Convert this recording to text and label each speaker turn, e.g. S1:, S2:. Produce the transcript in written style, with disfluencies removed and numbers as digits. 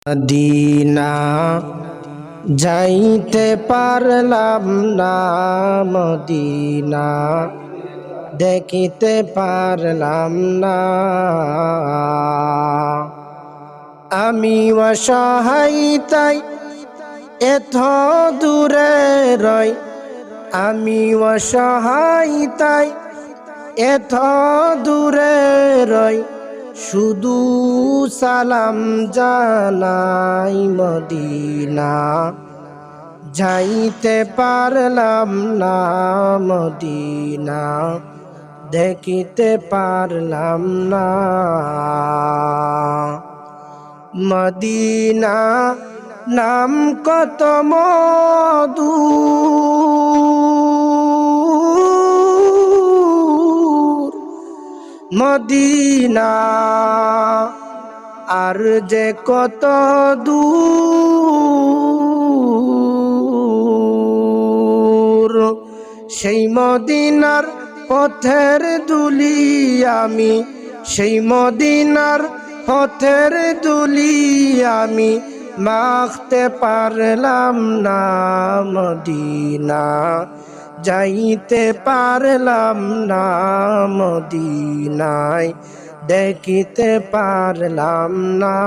S1: Medina যাইতে পারলাম না, মদিনা দেখিতে পারলাম না। আমি অসহায় তাই এত দূরে রই, আমি অসহায় তাই এত দূরে রই, শুধু সালাম জানাই। মদিনা যাইতে পারলাম না, মদিনা দেখিতে পারলাম না। মদিনা নাম কত মধু, মদিনা আর যে কত দূর, সেই মদিনার পথের ধুলি আমি, সেই মদিনার পথের ধুলি আমি মাখতে পারলাম না। মদিনা যাইতে পারলাম না, মদিনায় দেখিতে পারলাম না।